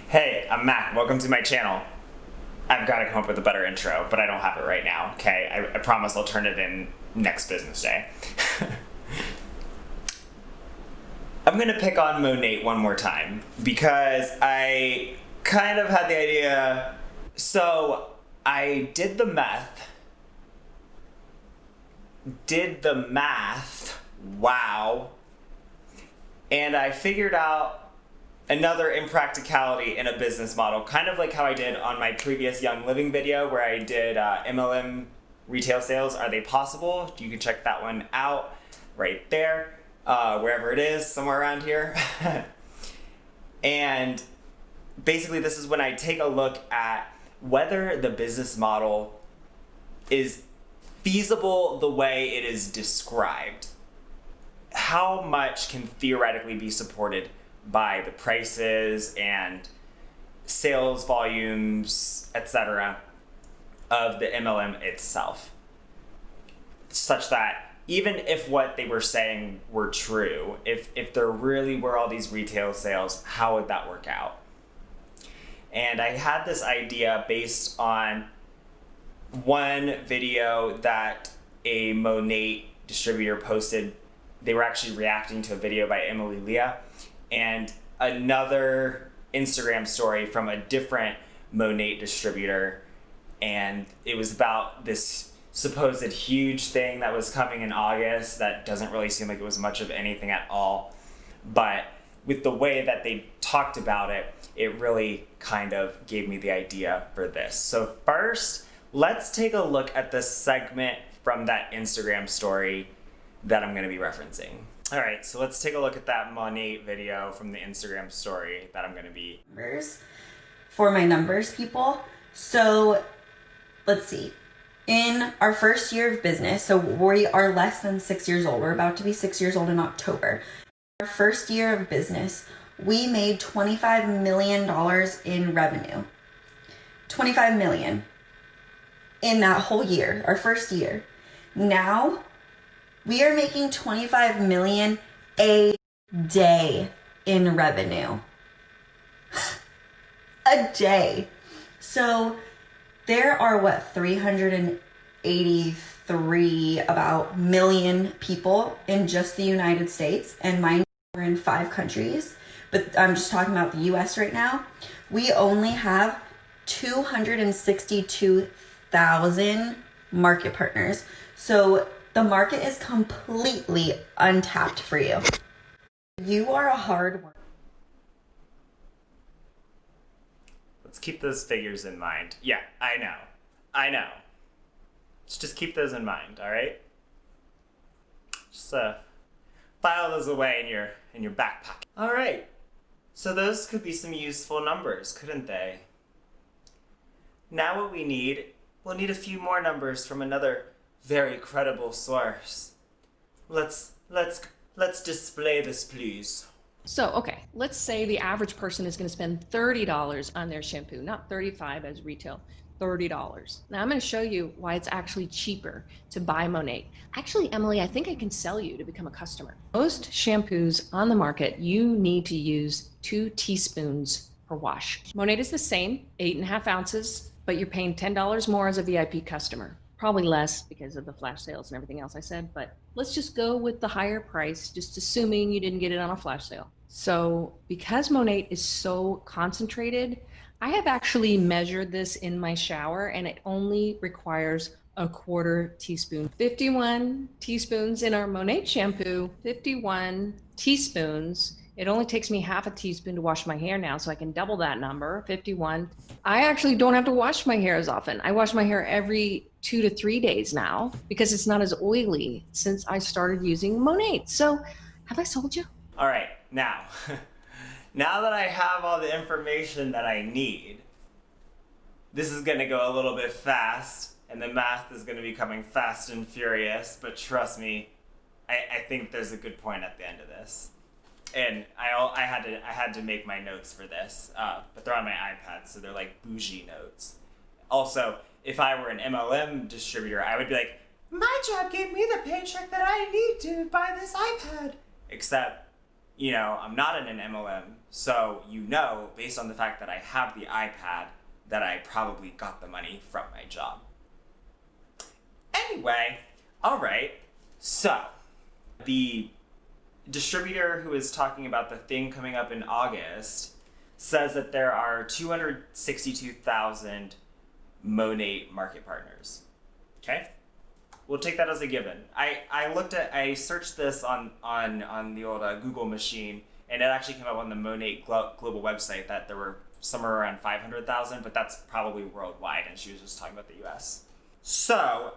Hey, I'm Mac. Welcome to my channel. I've got to come up with a better intro, but I don't have it right now, okay? I promise I'll turn it in next business day. I'm going to pick on Monat one more time because I kind of had the idea. So I did the math. Wow. And I figured out another impracticality in a business model, kind of like how I did on my previous Young Living video where I did MLM retail sales. Are they possible? You can check that one out right there, wherever it is, somewhere around here. And basically this is when I take a look at whether the business model is feasible the way it is described. How much can theoretically be supported by the prices and sales volumes, etc., of the MLM itself, such that even if what they were saying were true, if there really were all these retail sales, how would that work out? And I had this idea based on one video that a Monat distributor posted. They were actually reacting to a video by Emily Leah, and another Instagram story from a different Monat distributor, and it was about this supposed huge thing that was coming in August that doesn't really seem like it was much of anything at all, but with the way that they talked about it, it really kind of gave me the idea for this. So first, let's take a look at the segment from that Instagram story that I'm going to be referencing. All right, so let's take a look at that Monat video from the Instagram story that I'm going to be. For my numbers people. So let's see. In our first year of business, so we are less than 6 years old. We're about to be 6 years old in October. Our first year of business, we made $25 million in revenue. $25 million in that whole year, our first year. Now, we are making $25 million a day in revenue. A day. So there are 383 about million people in just the United States, and mine are in 5 countries. But I'm just talking about the US right now. We only have 262,000 market partners. So the market is completely untapped for you. You are a hard worker. Let's keep those figures in mind. Yeah, I know. Let's just keep those in mind, all right? Just file those away in your back pocket. All right. So those could be some useful numbers, couldn't they? Now what we'll need a few more numbers from another very credible source. Let's display this, please. So, okay, let's say the average person is going to spend $30 on their shampoo, not $35 as retail, $30. Now I'm going to show you why it's actually cheaper to buy Monat. Actually, Emily, I think I can sell you to become a customer. Most shampoos on the market, you need to use 2 teaspoons per wash. Monat is the same, 8.5 ounces, but you're paying $10 more as a VIP customer. Probably less because of the flash sales and everything else I said, but let's just go with the higher price, just assuming you didn't get it on a flash sale. So because Monat is so concentrated, I have actually measured this in my shower and it only requires a 1/4 teaspoon. 51 teaspoons in our Monat shampoo, 51 teaspoons. It only takes me half a teaspoon to wash my hair now, so I can double that number, 51. I actually don't have to wash my hair as often. I wash my hair every 2 to 3 days now because it's not as oily since I started using Monat. So have I sold you? All right, now that I have all the information that I need, this is gonna go a little bit fast and the math is gonna be coming fast and furious, but trust me, I think there's a good point at the end of this. And I had to make my notes for this, but they're on my iPad, so they're like bougie notes. Also, if I were an MLM distributor, I would be like, my job gave me the paycheck that I need to buy this iPad. Except, I'm not in an MLM, So you know, based on the fact that I have the iPad, that I probably got the money from my job. Anyway, all right, so the distributor who is talking about the thing coming up in August says that there are 262,000 Monat market partners. Okay? We'll take that as a given. I searched this on the old Google machine, and it actually came up on the Monat global website that there were somewhere around 500,000, but that's probably worldwide, and she was just talking about the US. So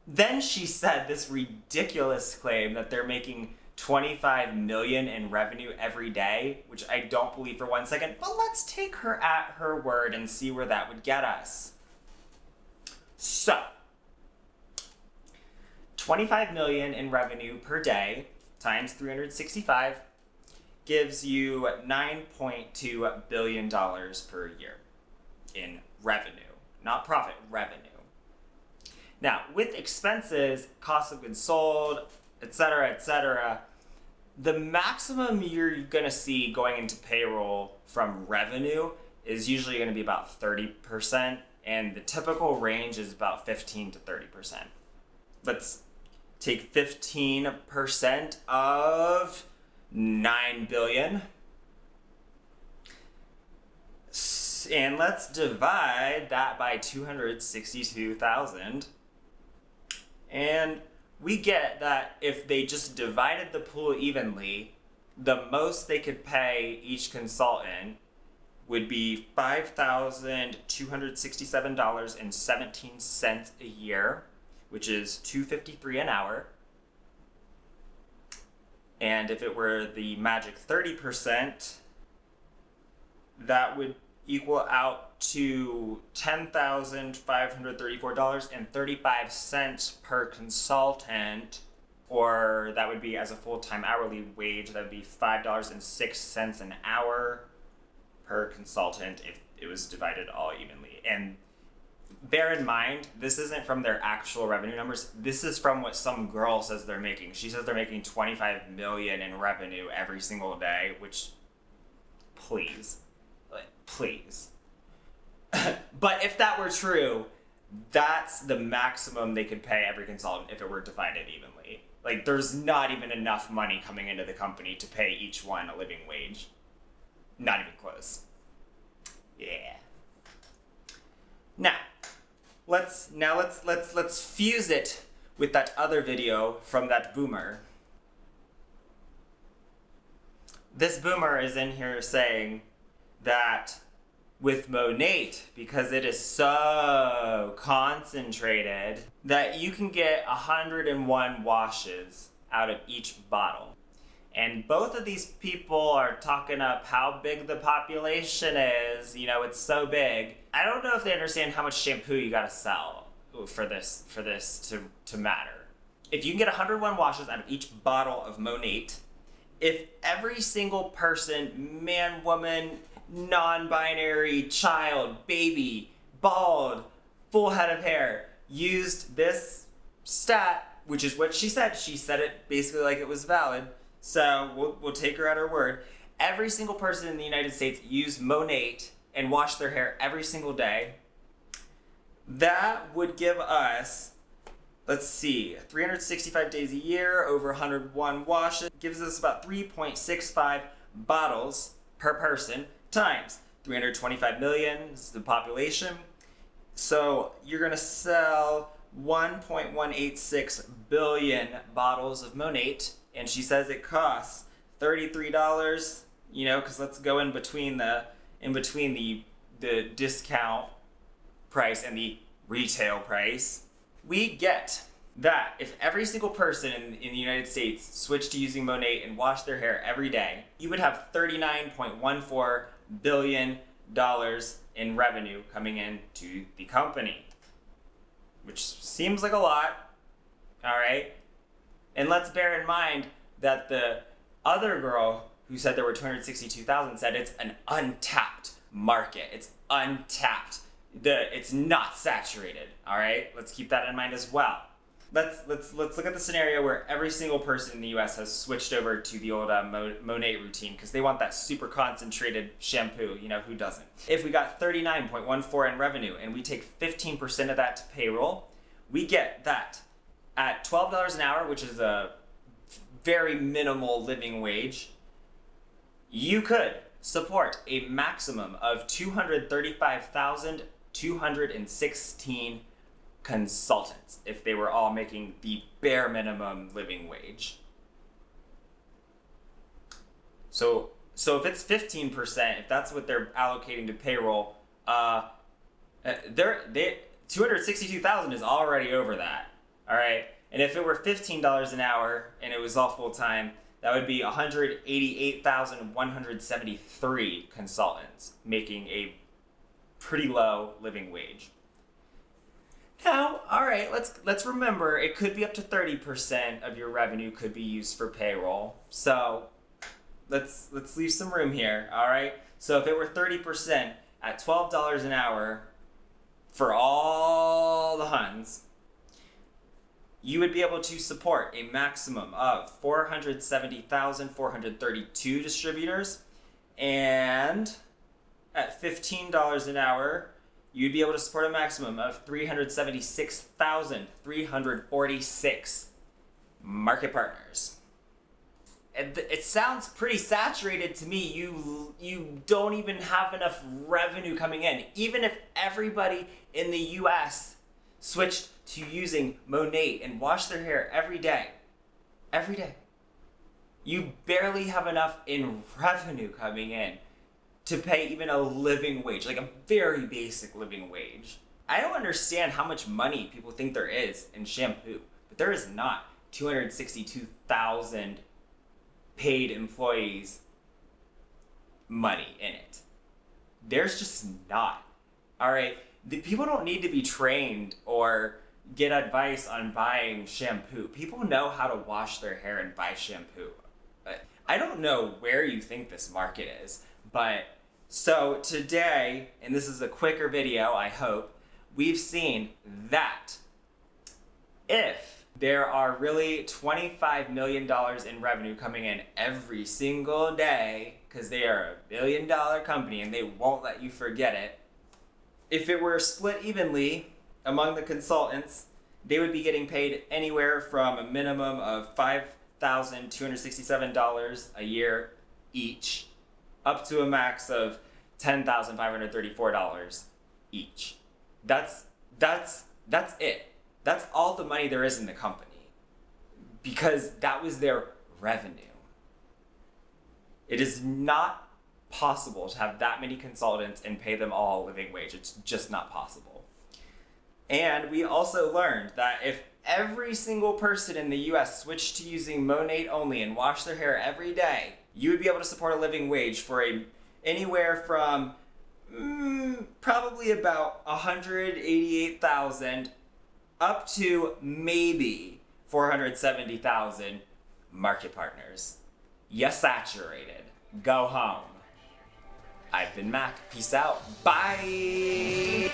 then she said this ridiculous claim that they're making 25 million in revenue every day, which I don't believe for 1 second, but let's take her at her word and see where that would get us. So 25 million in revenue per day times 365 gives you $9.2 billion per year in revenue, not profit, revenue. Now, with expenses, cost of goods sold, etc., the maximum you're going to see going into payroll from revenue is usually going to be about 30%, and the typical range is about 15 to 30%. Let's take 15% of 9 billion, and let's divide that by 262,000, and we get that if they just divided the pool evenly, the most they could pay each consultant would be $5,267.17 a year, which is $253 an hour. And if it were the magic 30%, that would equal out to $10,534.35 per consultant, or that would be as a full-time hourly wage, that would be $5.06 an hour per consultant if it was divided all evenly. And bear in mind, this isn't from their actual revenue numbers. This is from what some girl says they're making. She says they're making 25 million in revenue every single day, which, please. But if that were true, that's the maximum they could pay every consultant if it were divided evenly. Like, there's not even enough money coming into the company to pay each one a living wage. Not even close. Yeah. Now, let's fuse it with that other video from that boomer. This boomer is in here saying that with Monat, because it is so concentrated, that you can get 101 washes out of each bottle. And both of these people are talking up how big the population is. You know, it's so big. I don't know if they understand how much shampoo you gotta sell for this to matter. If you can get 101 washes out of each bottle of Monat, if every single person, man, woman, non-binary, child, baby, bald, full head of hair, used this stat, which is what she said it basically like it was valid, so we'll take her at her word. Every single person in the United States used Monat and washed their hair every single day. That would give us, let's see, 365 days a year, over 101 washes, gives us about 3.65 bottles per person, times 325 million is the population. So you're going to sell 1.186 billion bottles of Monat, and she says it costs $33, you know, because let's go in between the discount price and the retail price. We get that if every single person in the United States switched to using Monat and washed their hair every day, you would have $39.14 billion in revenue coming into the company, which seems like a lot, all right? And let's bear in mind that the other girl who said there were 262,000 said it's an untapped market. It's untapped. It's not saturated, all right? Let's keep that in mind as well. let's look at the scenario where every single person in the U.S. has switched over to the old Monat routine because they want that super concentrated shampoo. You know, who doesn't? If we got 39.14 in revenue and we take 15% of that to payroll, we get that at $12 an hour, which is a very minimal living wage. You could support a maximum of 235,216 consultants if they were all making the bare minimum living wage. So if it's 15%, if that's what they're allocating to payroll, 262,000 is already over that. All right, and if it were $15 an hour and it was all full time, that would be 188,173 consultants making a pretty low living wage. Now, all right, let's remember it could be up to 30% of your revenue could be used for payroll. So let's leave some room here. All right. So if it were 30% at $12 an hour for all the Huns, you would be able to support a maximum of 470,432 distributors, and at $15 an hour, you'd be able to support a maximum of 376,346 market partners. It sounds pretty saturated to me. You don't even have enough revenue coming in. Even if everybody in the US switched to using Monat and wash their hair every day, you barely have enough in revenue coming in to pay even a living wage, like a very basic living wage. I don't understand how much money people think there is in shampoo, but there is not 262,000 paid employees money in it. There's just not. All right, the people don't need to be trained or get advice on buying shampoo. People know how to wash their hair and buy shampoo. I don't know where you think this market is, but so today, and this is a quicker video, I hope, we've seen that if there are really $25 million in revenue coming in every single day, because they are $1 billion company and they won't let you forget it, if it were split evenly among the consultants, they would be getting paid anywhere from a minimum of $5,267 a year each, up to a max of $10,534 each. That's it. That's all the money there is in the company, because that was their revenue. It is not possible to have that many consultants and pay them all a living wage. It's just not possible. And we also learned that if every single person in the US switched to using Monat only and wash their hair every day, you would be able to support a living wage for anywhere from probably about 188,000 up to maybe 470,000 market partners. You're saturated. Go home. I've been Mac. Peace out. Bye.